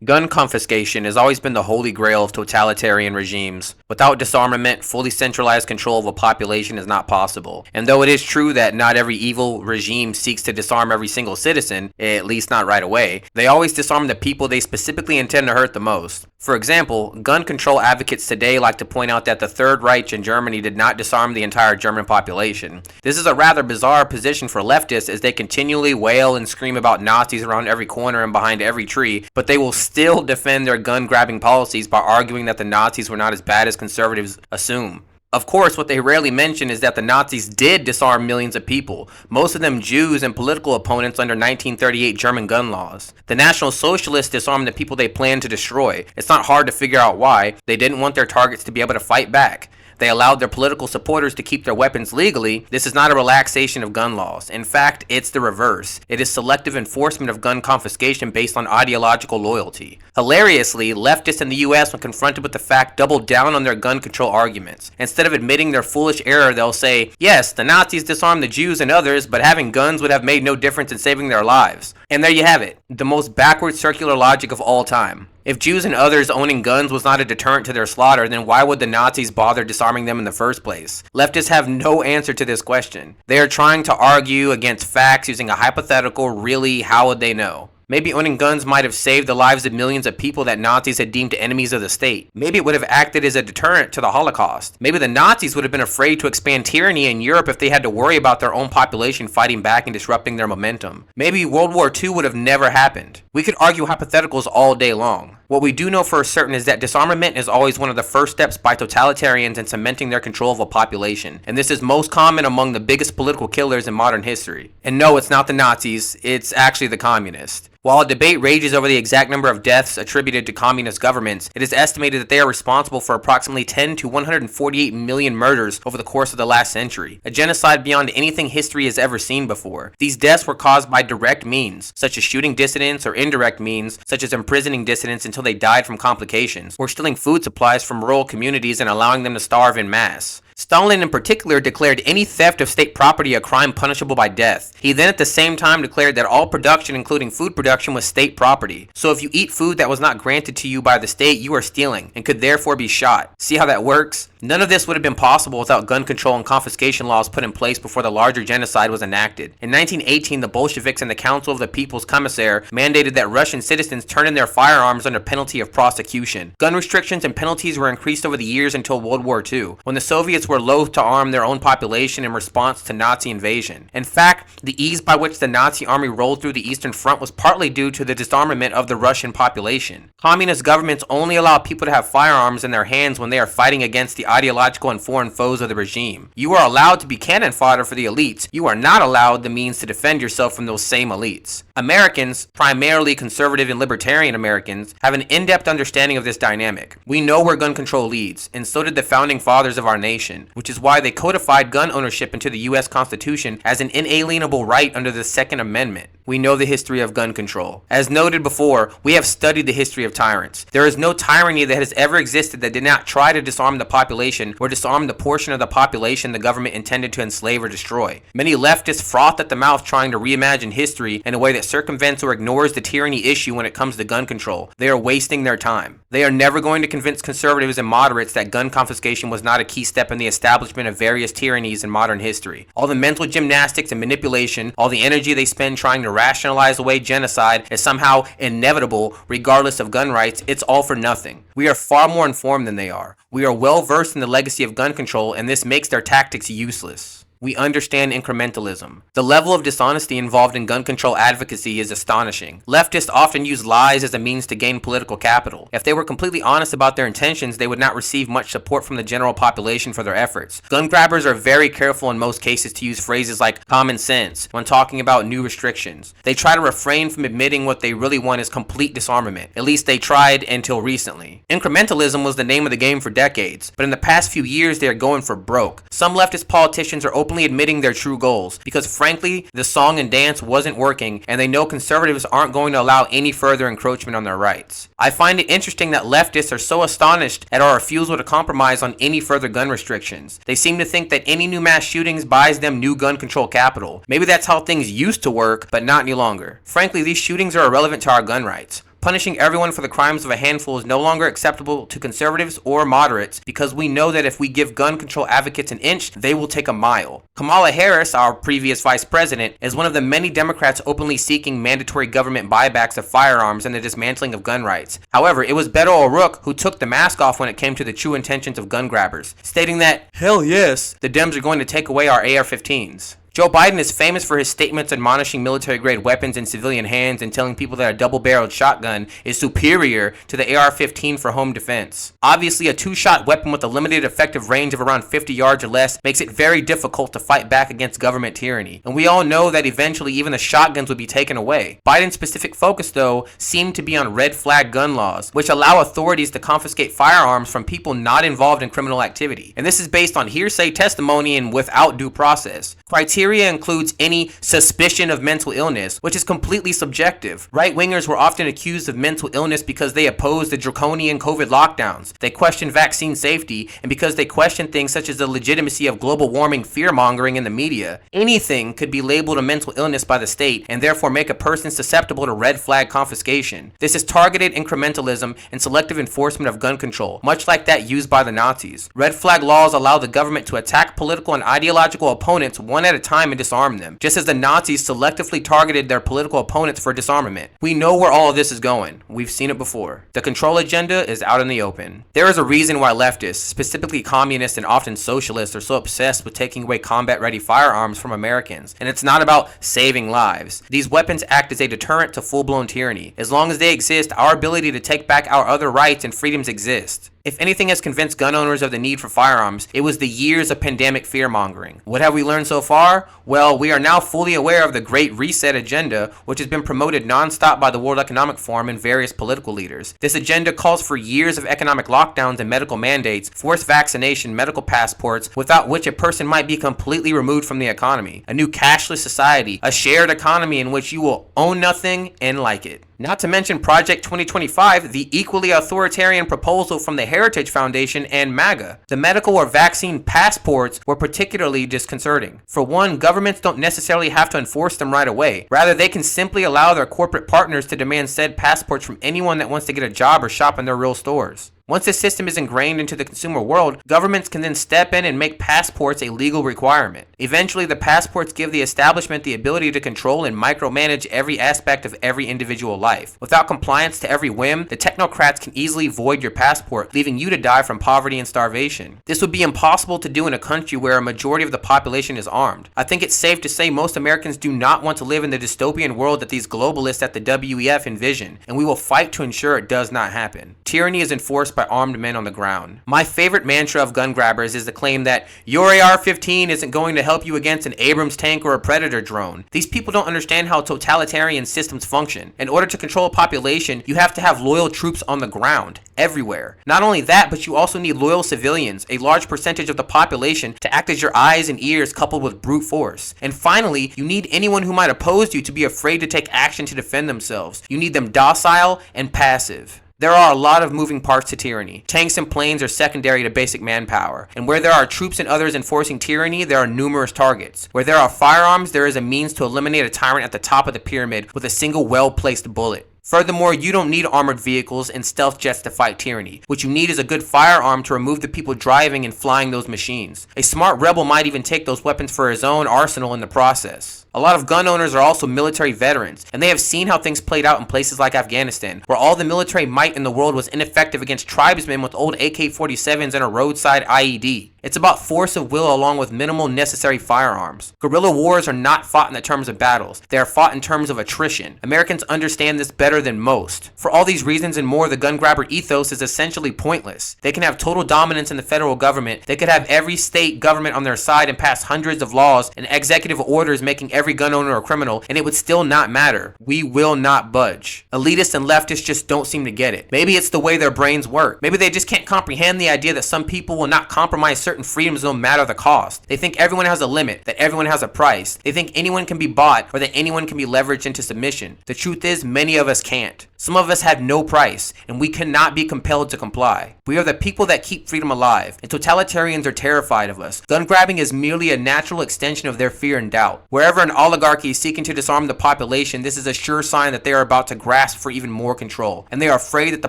Gun confiscation has always been the holy grail of totalitarian regimes. Without disarmament, fully centralized control of a population is not possible. And though it is true that not every evil regime seeks to disarm every single citizen, at least not right away, they always disarm the people they specifically intend to hurt the most. For example, gun control advocates today like to point out that the Third Reich in Germany did not disarm the entire German population. This is a rather bizarre position for leftists as they continually wail and scream about Nazis around every corner and behind every tree, but they will still defend their gun-grabbing policies by arguing that the Nazis were not as bad as conservatives assume. Of course, what they rarely mention is that the Nazis did disarm millions of people, most of them Jews and political opponents under 1938 German gun laws. The National Socialists disarmed the people they planned to destroy. It's not hard to figure out why. They didn't want their targets to be able to fight back. They allowed their political supporters to keep their weapons legally. This is not a relaxation of gun laws. In fact, it's the reverse. It is selective enforcement of gun confiscation based on ideological loyalty. Hilariously, leftists in the US, when confronted with the fact, double down on their gun control arguments. Instead of admitting their foolish error, they'll say, yes, the Nazis disarmed the Jews and others, but having guns would have made no difference in saving their lives. And there you have it, the most backward circular logic of all time. If Jews and others owning guns was not a deterrent to their slaughter, then why would the Nazis bother disarming them in the first place? Leftists have no answer to this question. They are trying to argue against facts using a hypothetical, really, how would they know? Maybe owning guns might have saved the lives of millions of people that Nazis had deemed enemies of the state. Maybe it would have acted as a deterrent to the Holocaust. Maybe the Nazis would have been afraid to expand tyranny in Europe if they had to worry about their own population fighting back and disrupting their momentum. Maybe World War II would have never happened. We could argue hypotheticals all day long. What we do know for certain is that disarmament is always one of the first steps by totalitarians in cementing their control of a population, and this is most common among the biggest political killers in modern history. And no, it's not the Nazis, it's actually the communists. While a debate rages over the exact number of deaths attributed to communist governments, it is estimated that they are responsible for approximately 10 to 148 million murders over the course of the last century, a genocide beyond anything history has ever seen before. These deaths were caused by direct means, such as shooting dissidents, or indirect means, such as imprisoning dissidents until they died from complications, or stealing food supplies from rural communities and allowing them to starve en masse. Stalin in particular declared any theft of state property a crime punishable by death. He then at the same time declared that all production, including food production, was state property. So if you eat food that was not granted to you by the state, you are stealing and could therefore be shot. See how that works? None of this would have been possible without gun control and confiscation laws put in place before the larger genocide was enacted. In 1918, the Bolsheviks and the Council of the People's Commissar mandated that Russian citizens turn in their firearms under penalty of prosecution. Gun restrictions and penalties were increased over the years until World War II, when the Soviets were loath to arm their own population in response to Nazi invasion. In fact, the ease by which the Nazi army rolled through the Eastern Front was partly due to the disarmament of the Russian population. Communist governments only allow people to have firearms in their hands when they are fighting against the ideological and foreign foes of the regime. You are allowed to be cannon fodder for the elites. You are not allowed the means to defend yourself from those same elites. Americans, primarily conservative and libertarian Americans, have an in-depth understanding of this dynamic. We know where gun control leads, and so did the founding fathers of our nation, which is why they codified gun ownership into the U.S. Constitution as an inalienable right under the Second Amendment. We know the history of gun control. As noted before, we have studied the history of tyrants. There is no tyranny that has ever existed that did not try to disarm the population or disarm the portion of the population the government intended to enslave or destroy. Many leftists froth at the mouth trying to reimagine history in a way that circumvents or ignores the tyranny issue when it comes to gun control. They are wasting their time. They are never going to convince conservatives and moderates that gun confiscation was not a key step in the establishment of various tyrannies in modern history. All the mental gymnastics and manipulation, all the energy they spend trying to rationalize away genocide as somehow inevitable regardless of gun rights, it's all for nothing. We are far more informed than they are. We are well versed in the legacy of gun control, and this makes their tactics useless. We understand incrementalism. The level of dishonesty involved in gun control advocacy is astonishing. Leftists often use lies as a means to gain political capital. If they were completely honest about their intentions, they would not receive much support from the general population for their efforts. Gun grabbers are very careful in most cases to use phrases like common sense when talking about new restrictions. They try to refrain from admitting what they really want is complete disarmament. At least they tried until recently. Incrementalism was the name of the game for decades, but in the past few years they are going for broke. Some leftist politicians are openly admitting their true goals because frankly the song and dance wasn't working and they know conservatives aren't going to allow any further encroachment on their rights. I find it interesting that leftists are so astonished at our refusal to compromise on any further gun restrictions. They seem to think that any new mass shootings buys them new gun control capital. Maybe that's how things used to work, but not any longer. Frankly, these shootings are irrelevant to our gun rights. Punishing everyone for the crimes of a handful is no longer acceptable to conservatives or moderates because we know that if we give gun control advocates an inch, they will take a mile. Kamala Harris, our previous vice president, is one of the many Democrats openly seeking mandatory government buybacks of firearms and the dismantling of gun rights. However, it was Beto O'Rourke who took the mask off when it came to the true intentions of gun grabbers, stating that, hell yes, the Dems are going to take away our AR-15s. Joe Biden is famous for his statements admonishing military-grade weapons in civilian hands and telling people that a double-barreled shotgun is superior to the AR-15 for home defense. Obviously, a two-shot weapon with a limited effective range of around 50 yards or less makes it very difficult to fight back against government tyranny. And we all know that eventually even the shotguns would be taken away. Biden's specific focus, though, seemed to be on red flag gun laws, which allow authorities to confiscate firearms from people not involved in criminal activity. And this is based on hearsay testimony and without due process. Criteria includes any suspicion of mental illness, which is completely subjective. Right-wingers were often accused of mental illness because they opposed the draconian COVID lockdowns, they questioned vaccine safety, and because they questioned things such as the legitimacy of global warming fear-mongering in the media. Anything could be labeled a mental illness by the state and therefore make a person susceptible to red flag confiscation. This is targeted incrementalism and selective enforcement of gun control, much like that used by the Nazis. Red flag laws allow the government to attack political and ideological opponents one at a time and disarm them, just as the Nazis selectively targeted their political opponents for disarmament. We know where all of this is going. We've seen it before. The control agenda is out in the open. There is a reason why leftists, specifically communists and often socialists, are so obsessed with taking away combat-ready firearms from Americans, and it's not about saving lives. These weapons act as a deterrent to full-blown tyranny. As long as they exist, our ability to take back our other rights and freedoms exist. If anything has convinced gun owners of the need for firearms, it was the years of pandemic fear-mongering. What have we learned so far? Well, we are now fully aware of the Great Reset agenda, which has been promoted non-stop by the World Economic Forum and various political leaders. This agenda calls for years of economic lockdowns and medical mandates, forced vaccination, medical passports, without which a person might be completely removed from the economy. A new cashless society, a shared economy in which you will own nothing and like it. Not to mention Project 2025, the equally authoritarian proposal from the Heritage Foundation and MAGA. The medical or vaccine passports were particularly disconcerting. For one, governments don't necessarily have to enforce them right away. Rather, they can simply allow their corporate partners to demand said passports from anyone that wants to get a job or shop in their real stores. Once this system is ingrained into the consumer world, governments can then step in and make passports a legal requirement. Eventually, the passports give the establishment the ability to control and micromanage every aspect of every individual life. Without compliance to every whim, the technocrats can easily void your passport, leaving you to die from poverty and starvation. This would be impossible to do in a country where a majority of the population is armed. I think it's safe to say most Americans do not want to live in the dystopian world that these globalists at the WEF envision, and we will fight to ensure it does not happen. Tyranny is enforced by armed men on the ground. My favorite mantra of gun grabbers is the claim that your AR-15 isn't going to help you against an Abrams tank or a Predator drone. These people don't understand how totalitarian systems function. In order to control a population, you have to have loyal troops on the ground, everywhere. Not only that, but you also need loyal civilians, a large percentage of the population, to act as your eyes and ears coupled with brute force. And finally, you need anyone who might oppose you to be afraid to take action to defend themselves. You need them docile and passive. There are a lot of moving parts to tyranny. Tanks and planes are secondary to basic manpower. And where there are troops and others enforcing tyranny, there are numerous targets. Where there are firearms, there is a means to eliminate a tyrant at the top of the pyramid with a single well-placed bullet. Furthermore, you don't need armored vehicles and stealth jets to fight tyranny. What you need is a good firearm to remove the people driving and flying those machines. A smart rebel might even take those weapons for his own arsenal in the process. A lot of gun owners are also military veterans, and they have seen how things played out in places like Afghanistan, where all the military might in the world was ineffective against tribesmen with old AK-47s and a roadside IED. It's about force of will along with minimal necessary firearms. Guerrilla wars are not fought in the terms of battles. They are fought in terms of attrition. Americans understand this better than most. For all these reasons and more, the gun grabber ethos is essentially pointless. They can have total dominance in the federal government. They could have every state government on their side and pass hundreds of laws and executive orders making every gun owner a criminal, and it would still not matter. We will not budge. Elitists and leftists just don't seem to get it. Maybe it's the way their brains work. Maybe they just can't comprehend the idea that some people will not compromise certain freedoms no matter the cost. They think everyone has a limit, that everyone has a price. They think anyone can be bought or that anyone can be leveraged into submission. The truth is, many of us can't. Some of us have no price, and we cannot be compelled to comply. We are the people that keep freedom alive, and totalitarians are terrified of us. Gun grabbing is merely a natural extension of their fear and doubt. Wherever an oligarchy is seeking to disarm the population, this is a sure sign that they are about to grasp for even more control, and they are afraid that the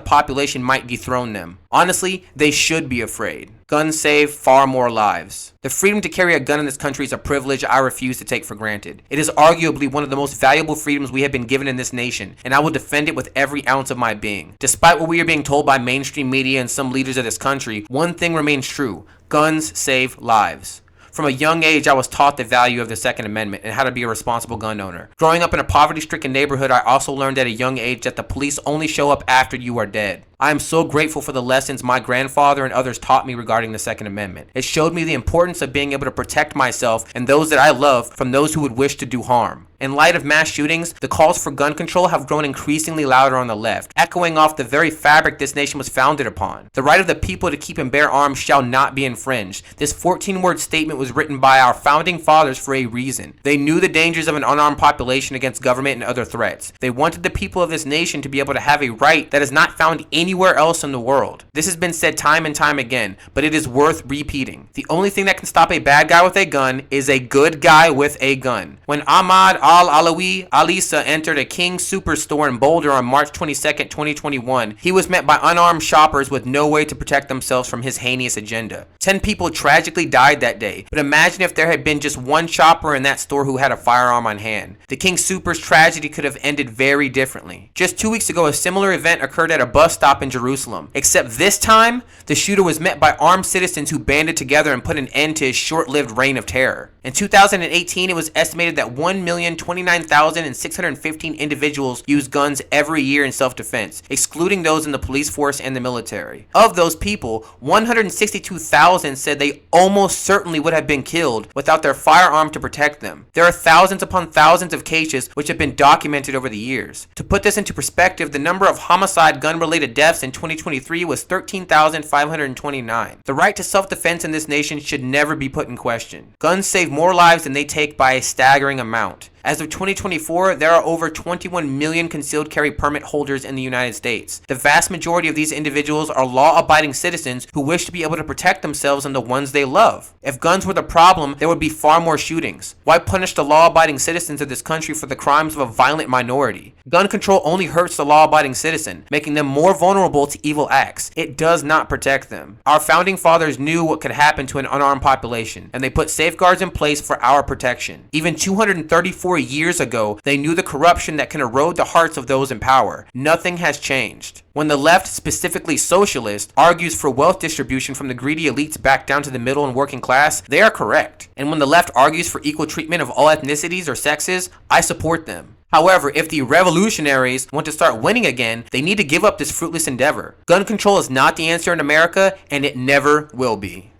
population might dethrone them. Honestly, they should be afraid. Guns save far more lives. The freedom to carry a gun in this country is a privilege I refuse to take for granted. It is arguably one of the most valuable freedoms we have been given in this nation, and I will defend it with every ounce of my being. Despite what we are being told by mainstream media and some leaders of this country, one thing remains true: guns save lives. From a young age, I was taught the value of the Second Amendment and how to be a responsible gun owner. Growing up in a poverty-stricken neighborhood, I also learned at a young age that the police only show up after you are dead. I am so grateful for the lessons my grandfather and others taught me regarding the Second Amendment. It showed me the importance of being able to protect myself and those that I love from those who would wish to do harm. In light of mass shootings, the calls for gun control have grown increasingly louder on the left, echoing off the very fabric this nation was founded upon. The right of the people to keep and bear arms shall not be infringed. This 14-word statement was written by our founding fathers for a reason. They knew the dangers of an unarmed population against government and other threats. They wanted the people of this nation to be able to have a right that is not found anywhere else in the world. This has been said time and time again, but it is worth repeating. The only thing that can stop a bad guy with a gun is a good guy with a gun. When Ahmad Al-Alawi Alisa entered a King Superstore in Boulder on March 22, 2021, he was met by unarmed shoppers with no way to protect themselves from his heinous agenda. 10 people tragically died that day, but imagine if there had been just one shopper in that store who had a firearm on hand. The King Super's tragedy could have ended very differently. Just 2 weeks ago, a similar event occurred at a bus stop in Jerusalem, except this time, the shooter was met by armed citizens who banded together and put an end to his short-lived reign of terror. In 2018, it was estimated that 1,029,615 individuals use guns every year in self-defense, excluding those in the police force and the military. Of those people, 162,000 said they almost certainly would have been killed without their firearm to protect them. There are thousands upon thousands of cases which have been documented over the years. To put this into perspective, the number of homicide gun-related deaths in 2023 was 13,529. The right to self-defense in this nation should never be put in question. Guns save more lives than they take by a staggering amount. As of 2024, there are over 21 million concealed carry permit holders in the United States. The vast majority of these individuals are law-abiding citizens who wish to be able to protect themselves and the ones they love. If guns were the problem, there would be far more shootings. Why punish the law-abiding citizens of this country for the crimes of a violent minority? Gun control only hurts the law-abiding citizen, making them more vulnerable to evil acts. It does not protect them. Our founding fathers knew what could happen to an unarmed population, and they put safeguards in place for our protection. Even 234 years ago, they knew the corruption that can erode the hearts of those in power. Nothing has changed. When the left, specifically socialist, argues for wealth distribution from the greedy elites back down to the middle and working class, they are correct. And when the left argues for equal treatment of all ethnicities or sexes, I support them. However, if the revolutionaries want to start winning again, they need to give up this fruitless endeavor. Gun control is not the answer in America, and it never will be.